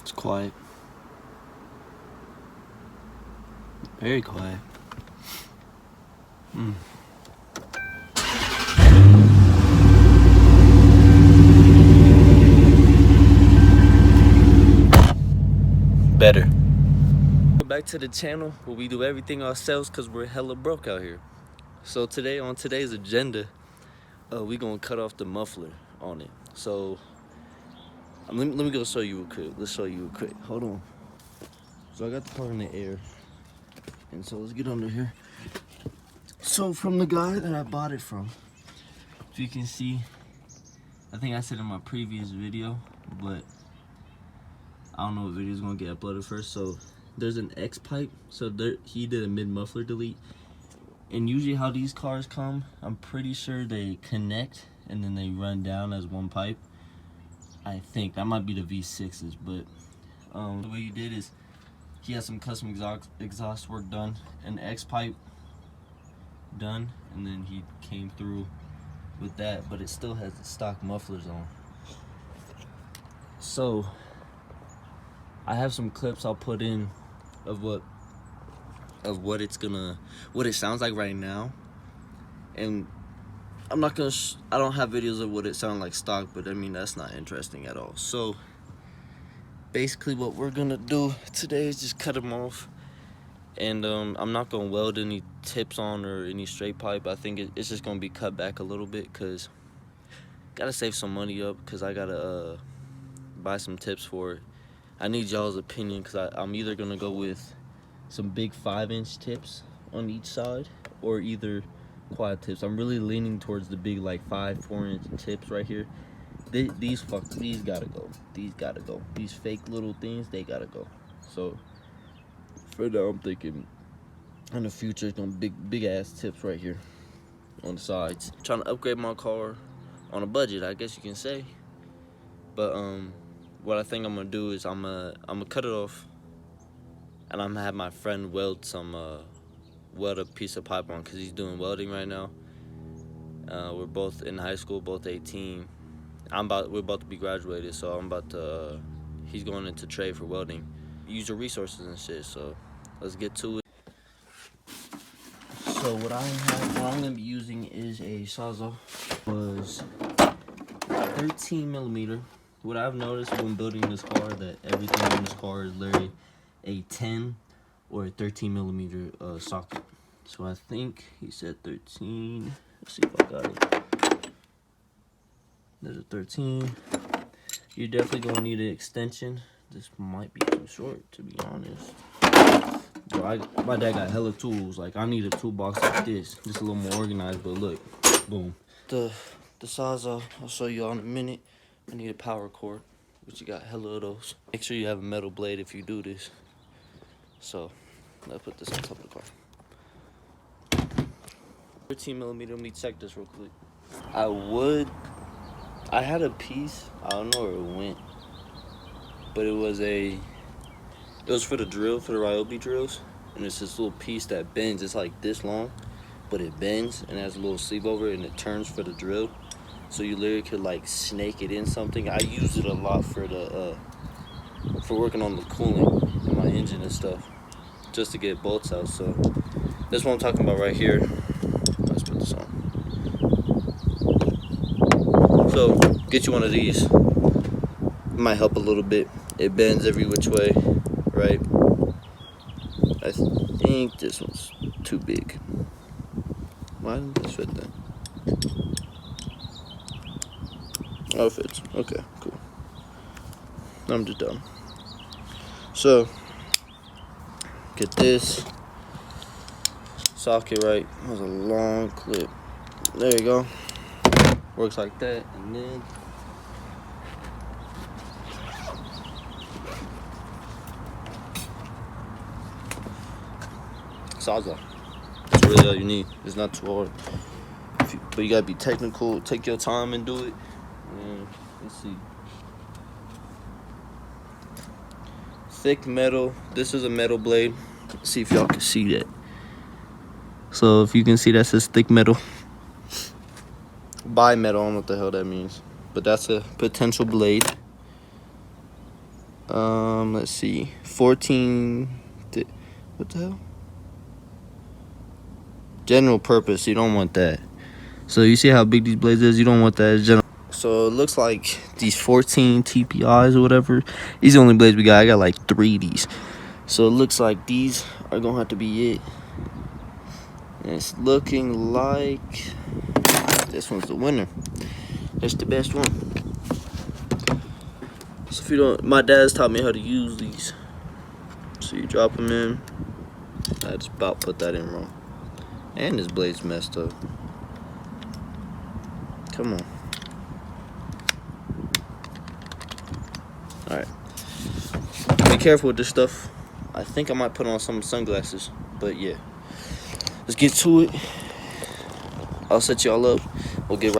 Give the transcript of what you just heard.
It's quiet. Very quiet. Better. Back to the channel where we do everything ourselves because we're hella broke out here. So today, on today's agenda, we gonna cut off the muffler on it. So let me go show you real quick. Let's show you real quick. Hold on. So I got the car in the air, and so let's get under here. So from the guy that I bought it from, if you can see, I think I said in my previous video, but I don't know what video is gonna get uploaded first. So there's an X pipe. So there, he did a mid muffler delete. And usually how these cars come, I'm pretty sure they connect and then they run down as one pipe. I think that might be the V6s, but the way he did is he has some custom exhaust work done, an X pipe done, and then he came through with that, but it still has the stock mufflers on. So I have some clips I'll put in of what it sounds like right now, and I'm not gonna I don't have videos of what it sounds like stock, but I mean that's not interesting at all. So basically what we're gonna do today is just cut them off, and I'm not gonna weld any tips on or any straight pipe. I think it's just gonna be cut back a little bit because gotta save some money up, because I gotta buy some tips for it. I need y'all's opinion because I'm either gonna go with some big 5-inch tips on each side or either quad tips. I'm really leaning towards the big like 4-inch tips right here. These gotta go. These gotta go. These fake little things, they gotta go. So for now I'm thinking in the future it's gonna be big ass tips right here on the sides. Trying to upgrade my car on a budget, I guess you can say. But what I think I'm gonna do is I'm gonna cut it off, and I'm gonna have my friend weld a piece of pipe on, because he's doing welding right now. We're both in high school, both 18. We're about to be graduated, so he's going into trade for welding. Use your resources and shit. So let's get to it. So what I'm gonna be using is a Sawzall. Was 13 millimeter. What I've noticed when building this car, that everything in this car is literally a 10 or a 13 millimeter socket. So I think he said 13. Let's see if I got it. There's a 13. You're definitely gonna need an extension. This might be too short, to be honest. Bro, my dad got hella tools. Like, I need a toolbox like this, just a little more organized. But look, boom. The Sawzall, I'll show you all in a minute. I need a power cord, which you got hella of those. Make sure you have a metal blade if you do this. So let's put this on top of the car. 13 millimeter. Let me check this real quick. I had a piece. I don't know where it went, but it was for the drill, for the Ryobi drills, and it's this little piece that bends. It's like this long, but it bends and has a little sleeve over it, and it turns for the drill. So you literally could like snake it in something. I use it a lot for working on the coolant in my engine and stuff, just to get bolts out. So that's what I'm talking about right here. Let's put this on. So get you one of these. It might help a little bit. It bends every which way, right? I think this one's too big. Why didn't this fit then? Oh, it fits. Okay, cool. I'm just done. So, get this socket right. That was a long clip. There you go. Works like that, and then Sawzall. That's really all you need. It's not too hard. But you gotta be technical. Take your time and do it. And let's see. Thick metal. This is a metal blade. Let's see if y'all can see that. So if you can see, that says thick metal. Bimetal. I don't know what the hell that means, but that's a potential blade. Let's see, 14. What the hell? General purpose. You don't want that. So you see how big these blades is? You don't want that. General. So it looks like these 14 TPIs or whatever. These are the only blades we got. I got like 3 of these. So it looks like these are gonna have to be it. And it's looking like this one's the winner. That's the best one. So if you don't, my dad's taught me how to use these. So you drop them in. I just about put that in wrong. And this blade's messed up. Come on. Alright. Be careful with this stuff. I think I might put on some sunglasses. But yeah. Let's get to it. I'll set y'all up. We'll get right.